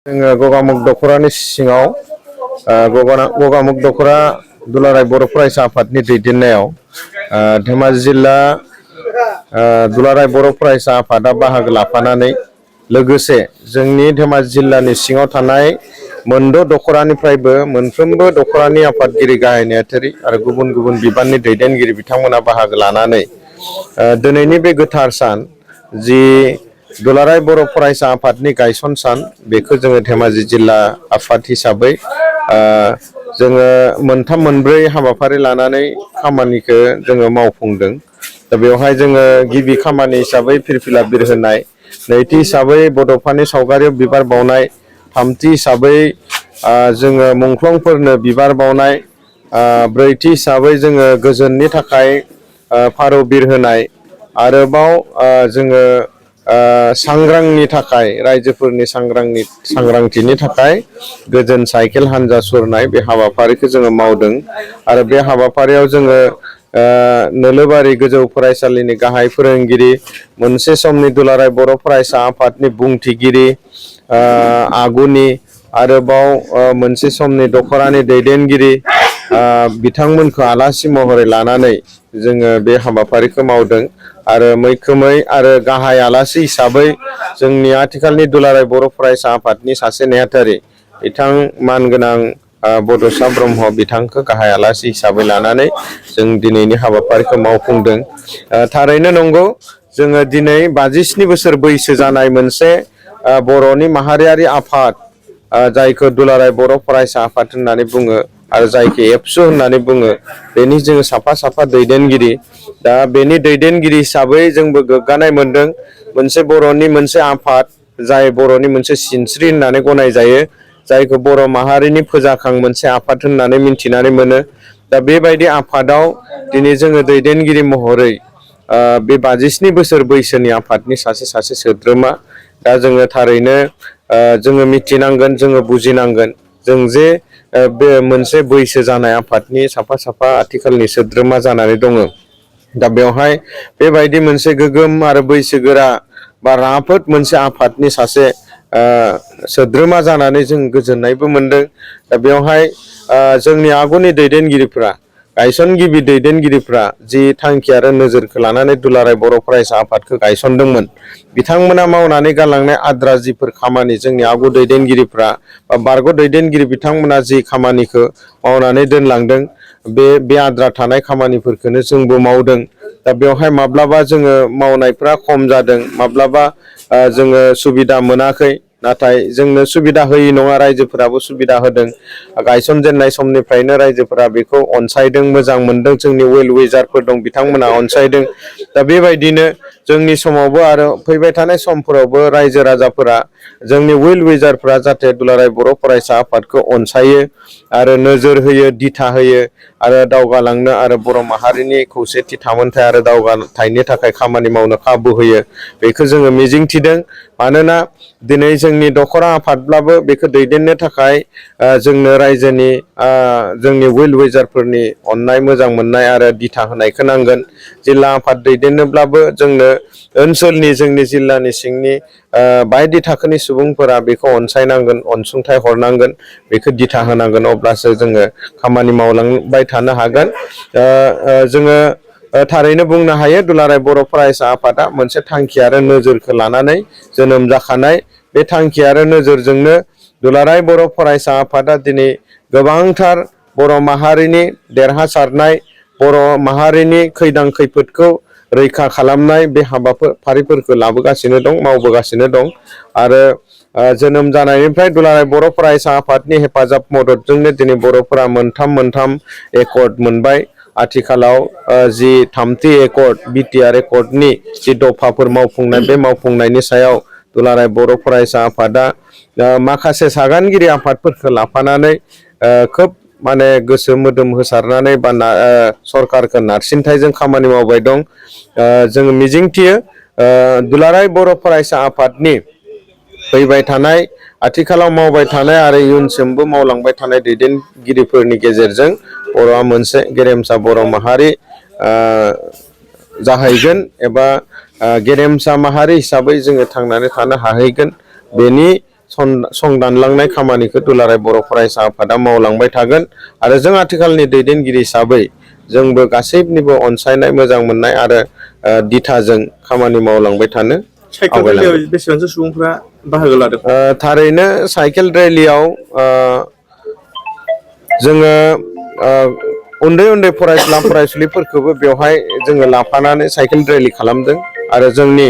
जोङो गगामुग दख'रानि सिङाव गगामुग दख'रा दुलाराय बर' फरायसा आफादनि दैदेननायाव धेमाजि जिल्ला दुलाराय बर' फरायसा आफादा बाहागो लाफानानै लोगोसे जोंनि धेमाजि जिल्लानि सिङाव थानाय मोनद' दख'रानिफ्रायबो मोनफ्रोमबो दख'रानि आफादगिरि गाहाय नेहाथारि आरो गुबुन गुबुन बिबाननि दैदेनगिरि बिथांमोना बाहागो लानानै दिनैनि बे गोथार सान जि दुलाराय बर' फरायसा आफादनि गायसन सान बेखौ जोङो धेमाजि जिल्ला आफाद हिसाबै जोङो मोनथाम मोनब्रै हाबाफारि लानानै खामानिखौ जोङो मावफुंदों। दा बेवहाय जोङो गिबि खामानि हिसाबै फिरफिला बिरहोनाय, नैथि हिसाबै बड'फानि सावगारियाव बिबार बावनाय, थामथि हिसाबै जोङो मुंख्लंफोरनो बिबार बावनाय, ब्रैथि हिसाबै जोङो गोजोननि थाखाय फारौ बिरहोनाय, आरोबाव जोङो सांग्रांनि थाखाय रायजोफोरनि सांग्रांथिनि थाखाय गोजोन साइकेल हान्जा सुरनाय बे हाबाफारिखौ जोङो मावदों। आरो बे हाबाफारियाव जोङो नोलोबारि गोजौ फरायसालिनि गाहाय फोरोंगिरि, मोनसे समनि दुलाराय बर' फरायसा आफादनि बुंथिगिरि, आगुनि, आरोबाव मोनसे समनि दख'रानि दैदेनगिरि बिथांमोनखौ आलासि महरै लानानै जोङो बे हाबाफारिखौ मावदों। आरो मैखोमै आरो गाहाय आलासि हिसाबै जोंनि आथिखालनि दुलाराय बर' फरायसा आफादनि सासे नेहाथारि बिथां मानगोनां बड'सा ब्रह्म बिथांखौ गाहाय आलासि हिसाबै लानानै जों दिनैनि हाबाफारिखौ मावफुंदों। थारैनो नंगौ, जोङो दिनै 57 बोसोर बैसो जानाय मोनसे बर'नि माहारियारि आफाद, जायखौ दुलाराय बर' फरायसा आफाद होननानै बुङो आरो जायखौ एबसु होननानै बुङो, बेनि जोङो साफा साफा दैदेनगिरि। दा बेनि दैदेनगिरि हिसाबै जोंबो गोग्गानाय मोनदों। मोनसे बर'नि मोनसे आफाद, जाय बर'नि मोनसे सिनस्रि होननानै गनायजायो, जायखौ बर' माहारिनि फोजाखां मोनसे आफाद होननानै मिन्थिनानै मोनो। दा बेबायदि आफादाव दिनै जोङो दैदेनगिरि महरै बे 57 बोसोर बैसोनि आफादनि सासे सोद्रोमा। दा जोङो थारैनो जोङो मिथिनांगोन, जोङो बुजिनांगोन, जों जे बे मोनसे बैसो जानाय आफादनि साफा साफा आथिखालनि सोद्रोमा जानानै दङ। दा बेवहाय बेबायदि मोनसे गोगोम आरो बैसोगोरा बा राफोद मोनसे आफादनि सासे सोद्रोमा जानानै जों गोजोननायबो मोनदों। दा बेवहाय जोंनि आगुनि दैदेनगिरिफ्रा, गायसनगिरि दैदेनगिरिफ्रा जि थांखि आरो नोजोरखौ लानानै दुलाराय बर' फरायसा आफादखौ गायसनदोंमोन, बिथांमोना मावनानै गालांनाय आद्रा जिफोर खामानि, जोंनि आगु दैदेनगिरिफ्रा बा बारग' दैदेनगिरि बिथांमोना जि खामानिखौ मावनानै दोनलांदों, बे आद्रा थानाय खामानिफोरखौनो जोंबो मावदों। दा बेवहाय माब्लाबा जोङो मावनायफ्रा खम जादों, माब्लाबा जोङो सुबिदा मोनाखै, नाथाय जोंनो सुबिदा होयि नङा, रायजोफोराबो सुबिदा होदों। गायसनजेननाय समनिफ्रायनो रायजोफोरा बेखौ अनसायदों, मोजां मोनदों, जोंनि वेल विजारफोर दं बिथांमोना अनसायदों। दा बेबायदिनो जोंनि समावबो आरो फैबाय थानाय समफोरावबो रायजो राजाफोरा, जोंनि वेल विजारफ्रा जाहाथे दुलाराय बर' फरायसा आफादखौ अनसायो आरो नोजोर होयो, दिथा होयो आरो दावगालांनो आरो बर' माहारिनि खौसेथि थामोनथाय आरो दावगाथायनि थाखाय खामानि मावनो खाबु होयो, बेखौ जोङो मिजिंथिदों। मानोना दिनै जोंनि दख'रा आफादब्लाबो बेखौ दैदेननो थाखाय जोंनो रायजोनि जोंनि वेल विजारफोरनि अननाय, मोजां मोननाय आरो दिथा होनायखौ नांगोन। जिल्ला आफाद दैदेननोब्लाबो जोंनो ओनसोलनि, जोंनि जिल्लानि सिंनि बायदि थाखोनि सुबुंफोरा बेखौ अनसायनांगोन, अनसुंथाइ हरनांगोन, बेखौ दिथा होनांगोन, अब्लासो जोङो खामानि मावलांबाय थानो हागोन। जोङो थारैनो बुंनो हायो, दुलाराय बर' फरायसा आफादा मोनसे थांखि आरो नोजोरखौ लानानै जोनोम जाखानाय। बे थांखि आरो नोजोरजोंनो दुलाराय बर' फरायसा आफादा दिनै गोबांथार बर' माहारिनि देरहासारनाय, बर' माहारिनि खैदां खैफोदखौ रैखा खालामनाय बे हाबाफारिफोरखौ लाबोगासिनो दं, मावबोगासिनो दं। आरो जोनोम जानायनिफ्राय दुलाराय बर' फरायसा आफादनि हेफाजाब मददजोंनो दिनै बर'फोरा मोनथाम एकर्ड मोनबाय। आथिखालाव जि थामथि एकर्ड, बिटिआर एकर्डनि जि दफाफोर मावफुंनाय, बे मावफुंनायनि सायाव दुलाराय बर' फरायसा आफादा माखासे सागानगिरि आफादफोरखौ लाफानानै खोब माने गोसो मोदोम होसारनानै बा सरकारखौ नारसिनथायजों खामानि मावबाय दं। जोङो मिजिंथियो दुलाराय बर' फरायसा आफादनि फैबाय थानाय, आथिखालाव मावबाय थानाय आरो इयुनसिमबो मावलांबाय थानाय दैदेनगिरिफोरनि गेजेरजों बर'आ मोनसे गेरेमसा बर' माहारि जाहैगोन एबा गेरेमसा माहारि हिसाबै जोङो थांनानै थानो हाहैगोन। बेनि संदानलांनाय खामानिखौ दुलाराय बर' फरायसा आफादा मावलांबाय थागोन आरो जों आथिखालनि दैदेनगिरि हिसाबै जोंबो गासैनिबो अनसायनाय मोजां मोननाय आरो दिथाजों खामानि मावलांबाय थानो आवगायलांगोन। बेसेबांसो सुबुंफ्रा बाहागो लादों? थारैनो साइकेल रेलियाव जोङो उन्दै उन्दै फरायसुला फरायसुलिफोरखौबो बेवहाय जोङो लाफानानै साइकेल रेलि खालामदों आरो जोंनि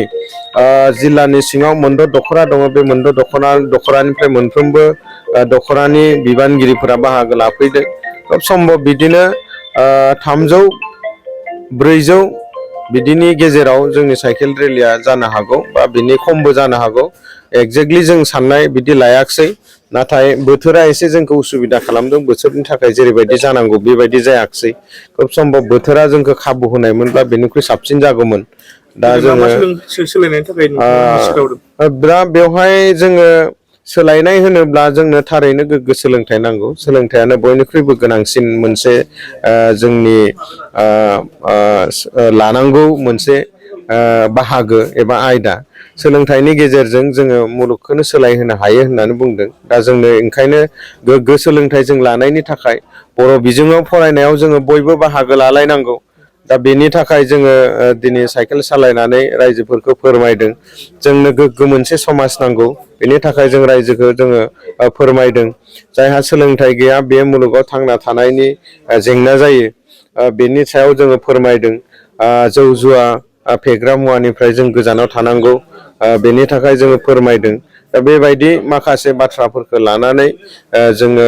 जिल्लानि सिङाव मोनद' दख'रा दङ बे मोनद' दख'रानिफ्राय मोनफ्रोमबो दख'रानि बिबानगिरिफोरा बाहागो लाफैदों। खोब सम्भब बिदिनो 300 400 बिदिनि गेजेराव जोंनि साइकेल रेलिया जानो हागौ बा बिनि खमबो जानो हागौ। एक्जेक्टलि जों साननाय बिदि लायाखिसै नाथाय बोथोरा एसे जोंखौ उसुबिदा खालामदों। बोथोरनि थाखाय जेरैबायदि जानांगौ बेबायदि जायाखिसै। खोब सम्भब बोथोरा जोंखौ खाबु होनायमोनब्ला बेनिख्रुइ साबसिन जागौमोन। दा जोङो सोलायनायनि थाखाय दा बेवहाय जोङो सोलायनाय होनोब्ला जोंनो थारैनो गोग्गो सोलोंथाइ नांगौ। सोलोंथाइयानो बयनिख्रुइबो गोनांसिन मोनसे जोंनि लानांगौ मोनसे बाहागो एबा आयदा। सोलोंथाइनि गेजेरजों जोङो मुलुगखौनो सोलायहोनो हायो होननानै बुंदों। दा जोंनो ओंखायनो गोग्गो सोलोंथाइ जों लानायनि थाखाय बर' बिजोङाव फरायनायाव जोङो बयबो बाहागो लालायनांगौ। दा बेनि थाखाय जोङो दिनै साइकेल सालायनानै रायजोफोरखौ फोरमायदों। जोंनो गोग्गो मोनसे समाज नांगौ बेनि थाखाय जों रायजोखौ जोङो फोरमायदों। जायहा सोलोंथाइ गैया बे मुलुगाव थांना थानायनि जेंना जायो। बेनि सायाव जोङो फोरमायदों। जौ जुवा फेग्रा मुवानिफ्राय जों गोजानाव थानांगौ। बेनि थाखाय जोङो फोरमायदों। दा बेबायदि माखासे बाथ्राफोरखौ लानानै जोङो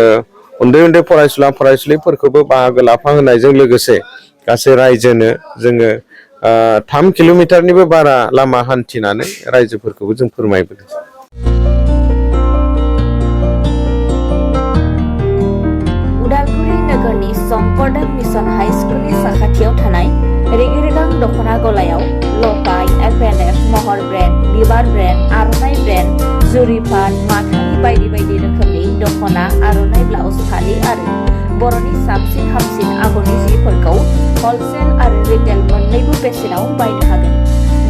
उन्दै उन्दै फरायसुला फरायसुलिफोरखौबो बाहागो लाफा होनायजों लोगोसे गासै रायजोनो जोङो 3 किल'मिटारनिबो बारा लामा हान्थिनानै रायजोफोरखौबो जों फोरमायबोदों। उदालगुरि नोगोरनि शंकरदेव मिशन हाई स्कुलनि साखाथियाव थानाय रेगे-रेगां दख'ना गलायाव लफाय, FNF, महर ब्रेन्ड, बिबार ब्रेन्ड, आर'नाइ ब्रेन्ड, जुरि पाट, माथानि बायदि बायदि रोखोमनि दख'ना, आर'नाइ ब्लाउस, फालि आरो बर'नि साबसिन हामसिन आगरनि जिफोरखौ हलसेल आरो रिटेल मोन्नैबो बेसेनाव बायनो हागोन।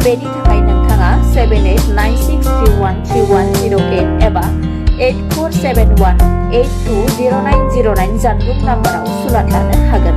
बेनि थाखाय नोंथाङा 7896313108 एबा 8471820909 जानबुं नाम्बाराव सुलाद लानो हागोन।